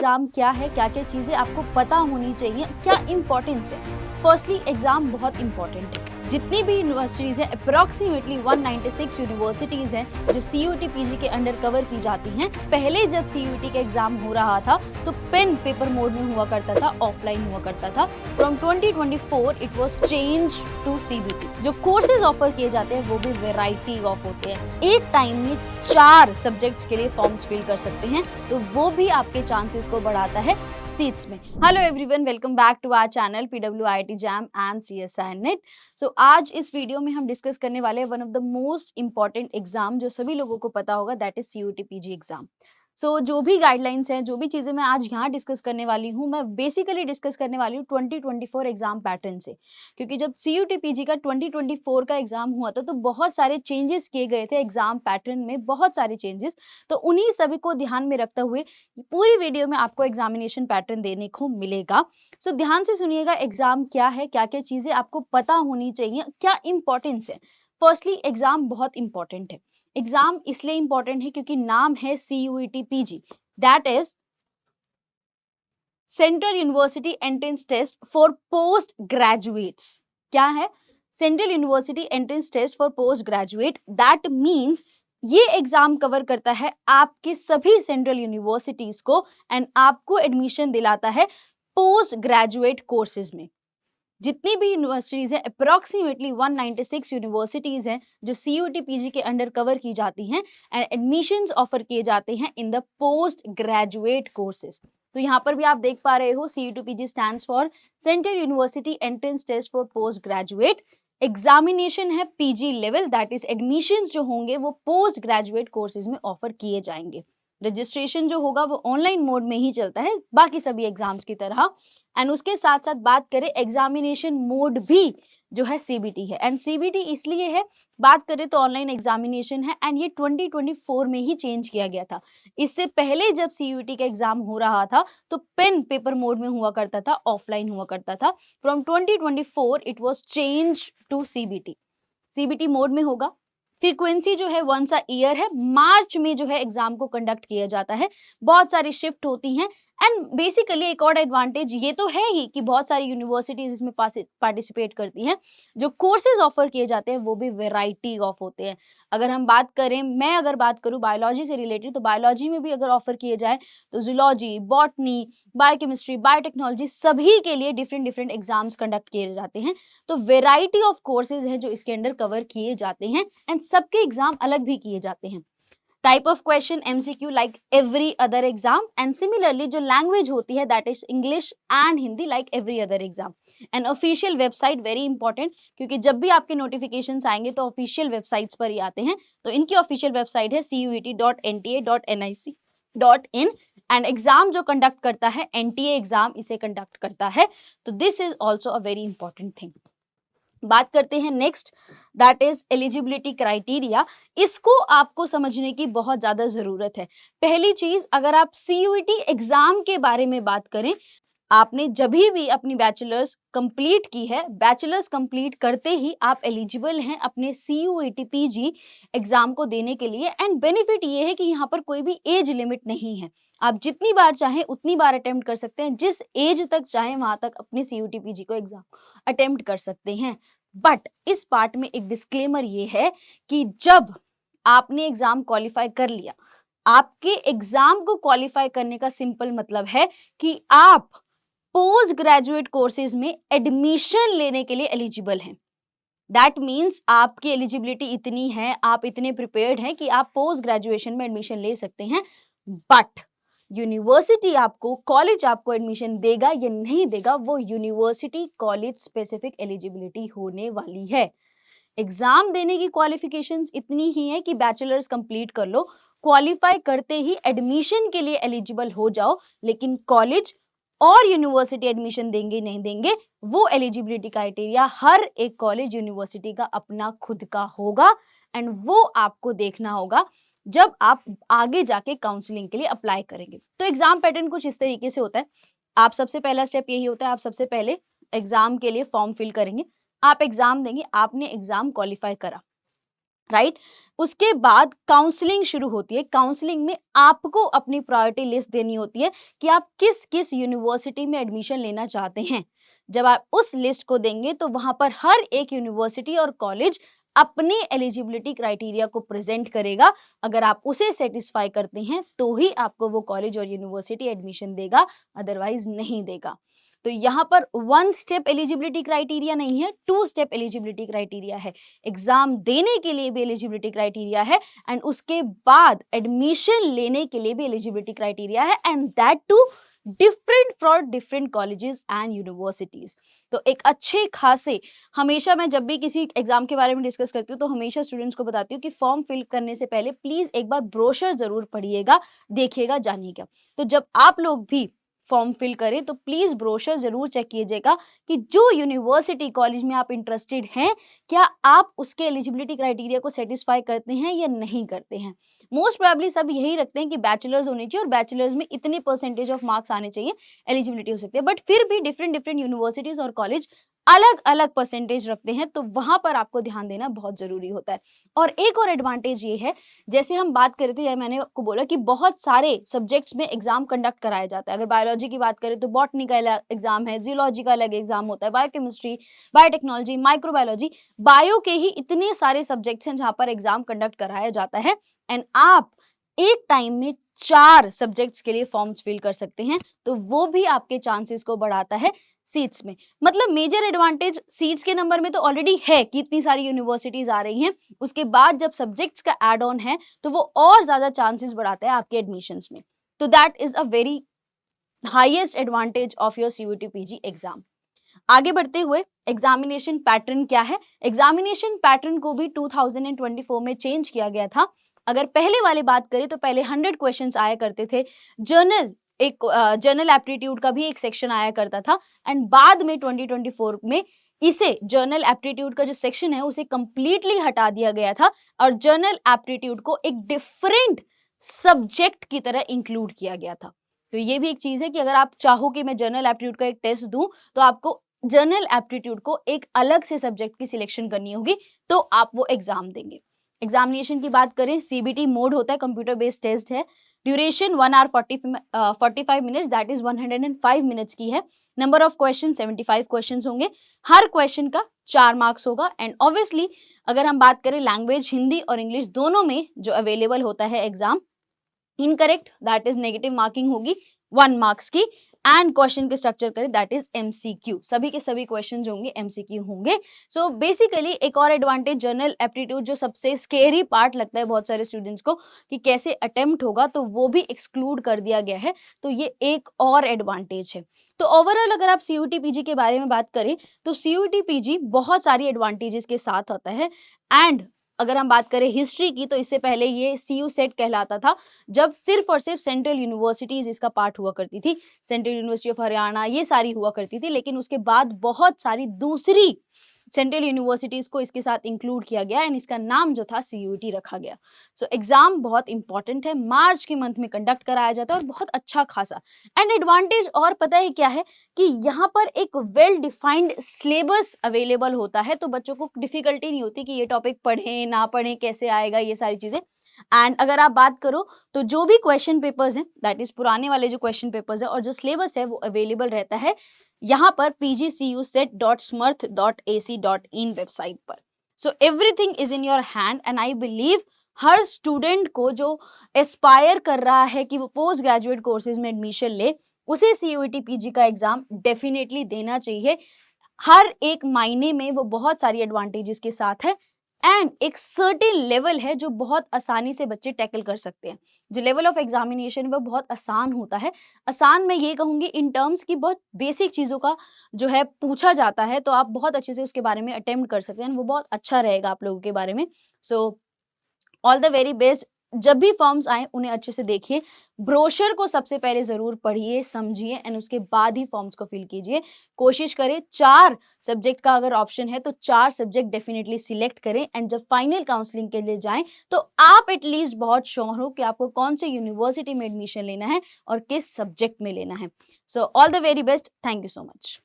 Exam क्या है, क्या क्या चीजें आपको पता होनी चाहिए, क्या इंपॉर्टेंस है। फर्स्टली एग्जाम बहुत इंपॉर्टेंट है। जितनी भी यूनिवर्सिटीज हैं, अप्रोक्सीमेटली 196 यूनिवर्सिटीज हैं जो सीयूटी पीजी के अंडर कवर की जाती हैं। पहले जब सीयूटी का एग्जाम हो रहा था तो पेन पेपर मोड में हुआ करता था, ऑफलाइन हुआ करता था। From 2024 it was change to CBT. जो कोर्सेज ऑफर किए जाते हैं वो भी वेराइटी ऑफ होते हैं। एक टाइम में 4 सब्जेक्ट्स के लिए फॉर्म्स फिल कर सकते हैं, तो वो भी आपके चांसेस को बढ़ाता है सीट्स में। Hello everyone, welcome back to our channel PWIT JAM and CSI NET. So आज इस वीडियो में हम डिस्कस करने वाले हैं one of the most important exam जो सभी लोगों को पता होगा, that is CUT PG exam. So जो भी गाइडलाइंस हैं, जो भी चीजें मैं आज यहाँ डिस्कस करने वाली हूँ, मैं बेसिकली डिस्कस करने वाली हूँ 2024 एग्जाम पैटर्न से। क्योंकि जब CUT PG का 2024 का एग्जाम हुआ था तो बहुत सारे चेंजेस किए गए थे एग्जाम पैटर्न में, बहुत सारे चेंजेस। तो उन्हीं सभी को ध्यान में रखते हुए पूरी वीडियो में आपको एग्जामिनेशन पैटर्न देने को मिलेगा। सो ध्यान से सुनिएगा, एग्जाम क्या है, क्या क्या चीजें आपको पता होनी चाहिए, क्या इंपॉर्टेंस है। फर्स्टली एग्जाम बहुत इंपॉर्टेंट है। एग्जाम इसलिए इंपॉर्टेंट है क्योंकि नाम है CUET PG, that is central university entrance test for post graduates. क्या है? Central university entrance test for post graduate. That means ये एग्जाम कवर करता है आपके सभी सेंट्रल यूनिवर्सिटीज को एंड आपको एडमिशन दिलाता है पोस्ट ग्रेजुएट कोर्सेज में। जितनी भी यूनिवर्सिटीज हैं, अप्रोक्सीमेटली 196 यूनिवर्सिटीज हैं जो CUT PG के अंडर कवर की जाती हैं एंड एडमिशंस ऑफर किए जाते हैं in the post graduate courses. तो यहाँ पर भी आप देख पा रहे हो, CUT PG stands for central university entrance test for post graduate. Examination है PG level, that is admissions जो होंगे वो पोस्ट ग्रेजुएट कोर्सेज में ऑफर किए जाएंगे। रजिस्ट्रेशन जो होगा वो ऑनलाइन मोड में ही चलता है, बाकी सभी एग्जाम्स की तरह। एंड उसके साथ साथ बात करें, एग्जामिनेशन मोड भी जो है CBT है। एंड CBT इसलिए है, बात करें तो ऑनलाइन एग्जामिनेशन है एंड ये 2024 में ही चेंज किया गया था। इससे पहले जब CUT का एग्जाम हो रहा था तो पेन पेपर मोड में हुआ करता था, ऑफलाइन हुआ करता था। From 2024 it was change to CBT mode में होगा। फ्रीक्वेंसी जो है वंस अ ईयर है, मार्च में जो है एग्जाम को कंडक्ट किया जाता है। बहुत सारी शिफ्ट होती हैं एंड बेसिकली एक और एडवांटेज ये तो है ही कि बहुत सारी यूनिवर्सिटीज इसमें पार्टिसिपेट करती हैं। जो कोर्सेज ऑफर किए जाते हैं वो भी वेराइटी ऑफ होते हैं। अगर हम बात करें, मैं अगर बात करूं बायोलॉजी से रिलेटेड, तो बायोलॉजी में भी अगर ऑफर किए जाए तो जूलॉजी, बॉटनी, बायोकेमिस्ट्री, बायोटेक्नोलॉजी, सभी के लिए डिफरेंट डिफरेंट एग्जाम्स कंडक्ट किए जाते हैं। तो वेराइटी ऑफ कोर्सेज है जो इसके अंडर कवर किए जाते हैं एंड सबके एग्जाम अलग भी किए जाते हैं। Type of question MCQ like every other exam and similarly जो लैंग्वेज होती है that is English and Hindi like every other exam. And official website very important, क्योंकि जब भी आपके नोटिफिकेशंस आएंगे तो ऑफिशियल वेबसाइट्स पर ही आते हैं। तो इनकी ऑफिशियल वेबसाइट है CUET.NTA.nic.in एंड एग्जाम जो कंडक्ट करता है NTA एग्जाम इसे कंडक्ट करता है। तो this is also a very important thing. बात करते हैं next, that is eligibility criteria. इसको आपको समझने की बहुत ज्यादा जरूरत है। पहली चीज, अगर आप CUET एग्जाम के बारे में बात करें, आपने जब भी अपनी बैचलर्स कंप्लीट की है, बैचलर्स कंप्लीट करते ही आप एलिजिबल हैं अपने CUET PG एग्जाम को देने के लिए। एंड बेनिफिट ये है कि यहाँ पर कोई भी एज लिमिट नहीं है। आप जितनी बार चाहें उतनी बार अटेम्प्ट कर सकते हैं, जिस एज तक चाहें वहां तक अपने CUET PG को एग्जाम अटेम्प्ट कर सकते हैं। बट इस पार्ट में एक डिस्क्लेमर ये है कि जब आपने एग्जाम क्वालिफाई कर लिया, आपके एग्जाम को क्वालिफाई करने का सिंपल मतलब है कि आप पोस्ट ग्रेजुएट कोर्सेज में एडमिशन लेने के लिए एलिजिबल हैं। दैट मीन्स आपकी एलिजिबिलिटी इतनी है, आप इतने प्रिपेयर्ड हैं कि आप पोस्ट ग्रेजुएशन में एडमिशन ले सकते हैं। बट यूनिवर्सिटी आपको, कॉलेज आपको एडमिशन देगा या नहीं देगा, वो यूनिवर्सिटी कॉलेज स्पेसिफिक एलिजिबिलिटी होने वाली है। एग्जाम देने की क्वालिफिकेशंस इतनी ही है कि बैचलर्स कंप्लीट कर लो, क्वालिफाई करते ही एडमिशन के लिए एलिजिबल हो जाओ। लेकिन कॉलेज और यूनिवर्सिटी एडमिशन देंगे नहीं देंगे, वो एलिजिबिलिटी क्राइटेरिया हर एक कॉलेज यूनिवर्सिटी का अपना खुद का होगा एंड वो आपको देखना होगा जब आप आगे जाके काउंसलिंग के लिए अप्लाई करेंगे। तो एग्जाम पैटर्न कुछ इस तरीके से होता है। आप सबसे पहला स्टेप यही होता है, आप सबसे पहले एग्जाम के लिए फॉर्म फिल करेंगे, आप एग्जाम देंगे, आपने एग्जाम क्वालिफाई करा, राइट। उसके बाद काउंसलिंग शुरू होती है। काउंसलिंग में आपको अपनी प्रायोरिटी लिस्ट देनी होती है कि आप किस किस यूनिवर्सिटी में एडमिशन लेना चाहते हैं। जब आप उस लिस्ट को देंगे तो वहां पर हर एक यूनिवर्सिटी और कॉलेज अपनी एलिजिबिलिटी क्राइटेरिया को प्रेजेंट करेगा। अगर आप उसे सेटिस्फाई करते हैं तो ही आपको वो कॉलेज और यूनिवर्सिटी एडमिशन देगा, अदरवाइज नहीं देगा। तो यहाँ पर वन स्टेप एलिजिबिलिटी क्राइटेरिया नहीं है, टू स्टेप एलिजिबिलिटी क्राइटेरिया है। एग्जाम देने के लिए भी एलिजिबिलिटी क्राइटेरिया है एंड उसके बाद एडमिशन लेने के लिए भी एलिजिबिलिटी क्राइटेरिया है, and that too different for different colleges and universities. तो एक अच्छे खासे, हमेशा मैं जब भी किसी एग्जाम के बारे में डिस्कस करती हूँ तो हमेशा स्टूडेंट्स को बताती हूँ कि फॉर्म फिल करने से पहले प्लीज एक बार ब्रोशर जरूर पढ़िएगा, देखिएगा, जानिएगा। तो जब आप लोग भी फॉर्म फिल करें तो प्लीज ब्रोशर जरूर चेक कीजिएगा कि जो यूनिवर्सिटी कॉलेज में आप इंटरेस्टेड हैं, क्या आप उसके एलिजिबिलिटी क्राइटेरिया को सेटिस्फाई करते हैं या नहीं करते हैं। मोस्ट प्रोबेबली सब यही रखते हैं कि बैचलर्स होने चाहिए और बैचलर्स में इतने परसेंटेज ऑफ मार्क्स आने चाहिए, एलिजिबिलिटी हो सकती है। बट फिर भी डिफरेंट डिफरेंट यूनिवर्सिटीज और कॉलेज अलग अलग परसेंटेज रखते हैं, तो वहां पर आपको ध्यान देना बहुत जरूरी होता है। और एक और एडवांटेज ये है, जैसे हम बात कर रहे थे, या मैंने आपको बोला कि बहुत सारे सब्जेक्ट्स में एग्जाम कंडक्ट कराया जाता है। अगर बायोलॉजी की बात करें तो बॉटनी का एग्जाम है, जियोलॉजी का अलग एग्जाम होता है, बायोकेमिस्ट्री, बायोटेक्नोलॉजी, माइक्रोबायोलॉजी, बायो के ही इतने सारे सब्जेक्ट्स हैं जहां पर एग्जाम कंडक्ट कराया जाता है। एंड आप एक टाइम में 4 सब्जेक्ट्स के लिए फॉर्म्स फिल कर सकते हैं, तो वो भी आपके चांसेस को बढ़ाता है सीट्स में। मतलब मेजर एडवांटेज सीट्स के नंबर में तो ऑलरेडी है कि इतनी सारी यूनिवर्सिटीज आ रही हैं, उसके बाद जब सब्जेक्ट्स का एड ऑन है तो वो और ज्यादा चांसेस बढ़ाता है आपके एडमिशंस में। तो that is a very highest advantage of your CUT PG exam. आगे बढ़ते हुए एग्जामिनेशन पैटर्न क्या है। एग्जामिनेशन पैटर्न को भी 2024 में चेंज किया गया था। अगर पहले वाली बात करें तो पहले 100 क्वेश्चंस आया करते थे। जनरल एप्टीट्यूड का भी एक सेक्शन आया करता था, एंड बाद में 2024 में इसे जनरल एप्टीट्यूड का जो सेक्शन है उसे कंप्लीटली हटा दिया गया था और जनरल एप्टीट्यूड को एक डिफरेंट सब्जेक्ट की तरह इंक्लूड किया गया था। तो ये भी एक चीज है कि अगर आप चाहो कि मैं जनरल एप्टीट्यूड का एक टेस्ट दूं तो आपको जनरल एप्टीट्यूड को एक अलग से सब्जेक्ट की सिलेक्शन करनी होगी, तो आप वो एग्जाम देंगे। एग्जामिनेशन की बात करें, सीबीटी मोड होता है, कंप्यूटर बेस्ड टेस्ट है। Duration 1 hour 45 minutes, that is 105 minutes की है। नंबर ऑफ क्वेश्चन 75 क्वेश्चन होंगे। हर क्वेश्चन का 4 मार्क्स होगा। एंड ऑब्वियसली अगर हम बात करें लैंग्वेज हिंदी और इंग्लिश दोनों में जो अवेलेबल होता है exam, incorrect that is negative marking होगी 1 मार्क्स की। एंड क्वेश्चन के स्ट्रक्चर करें दैट इज एमसीक्यू, सभी के सभी क्वेश्चन जो होंगे एमसीक्यू होंगे। सो बेसिकली एक और एडवांटेज जनरल एप्टीट्यूड, जो सबसे स्केरी पार्ट लगता है बहुत सारे स्टूडेंट्स को कि कैसे अटेम्प्ट होगा, तो वो भी एक्सक्लूड कर दिया गया है। तो ये एक और एडवांटेज है। तो ओवरऑल अगर आप सीयूटी पीजी के बारे में बात करें तो सीयूटी पीजी बहुत सारी एडवांटेजेस के साथ होता है। एंड अगर हम बात करें हिस्ट्री की तो इससे पहले ये सीयू सेट कहलाता था, जब सिर्फ और सिर्फ सेंट्रल यूनिवर्सिटीज इसका पार्ट हुआ करती थी। सेंट्रल यूनिवर्सिटी ऑफ हरियाणा ये सारी हुआ करती थी, लेकिन उसके बाद बहुत सारी दूसरी सेंट्रल यूनिवर्सिटीज को इसके साथ इंक्लूड किया गया एंड इसका नाम जो था सीयूटी रखा गया। सो एग्जाम बहुत इंपॉर्टेंट है, मार्च के मंथ में कंडक्ट कराया जाता है और बहुत अच्छा खासा। एंड एडवांटेज और पता है क्या है कि यहाँ पर एक वेल डिफाइंड सिलेबस अवेलेबल होता है, तो बच्चों को डिफिकल्टी नहीं होती कि ये टॉपिक पढ़ें ना पढ़ें, कैसे आएगा, ये सारी चीजें। एंड अगर आप बात करो तो जो भी क्वेश्चन पेपर्स हैं, दैट इज पुराने वाले जो क्वेश्चन पेपर्स है और जो सिलेबस है वो अवेलेबल रहता है यहाँ पर pgcuset.smrth.ac.in वेबसाइट पर। So everything is in your hand and I believe her student को जो एस्पायर कर रहा है कि वो पोस्ट ग्रेजुएट कोर्सेज में एडमिशन ले, उसे सीयूईटी पीजी का एग्जाम डेफिनेटली देना चाहिए। हर एक मायने में वो बहुत सारी एडवांटेजेस के साथ है एंड एक सर्टेन लेवल है जो बहुत आसानी से बच्चे टैकल कर सकते हैं। जो लेवल ऑफ एग्जामिनेशन वो बहुत आसान होता है। आसान मैं ये कहूंगी इन टर्म्स की बहुत बेसिक चीजों का जो है पूछा जाता है, तो आप बहुत अच्छे से उसके बारे में अटेम्प्ट कर सकते हैं, वो बहुत अच्छा रहेगा आप लोगों के बारे में। So all the very best. जब भी फॉर्म्स आए उन्हें अच्छे से देखिए, ब्रोशर को सबसे पहले जरूर पढ़िए, समझिए एंड उसके बाद ही फॉर्म्स को फिल कीजिए। कोशिश करें 4 सब्जेक्ट का अगर ऑप्शन है तो 4 सब्जेक्ट डेफिनेटली सिलेक्ट करें एंड जब फाइनल काउंसलिंग के लिए जाएं तो आप एटलीस्ट बहुत श्योर हो कि आपको कौन से यूनिवर्सिटी में एडमिशन लेना है और किस सब्जेक्ट में लेना है। So all the very best, thank you so much.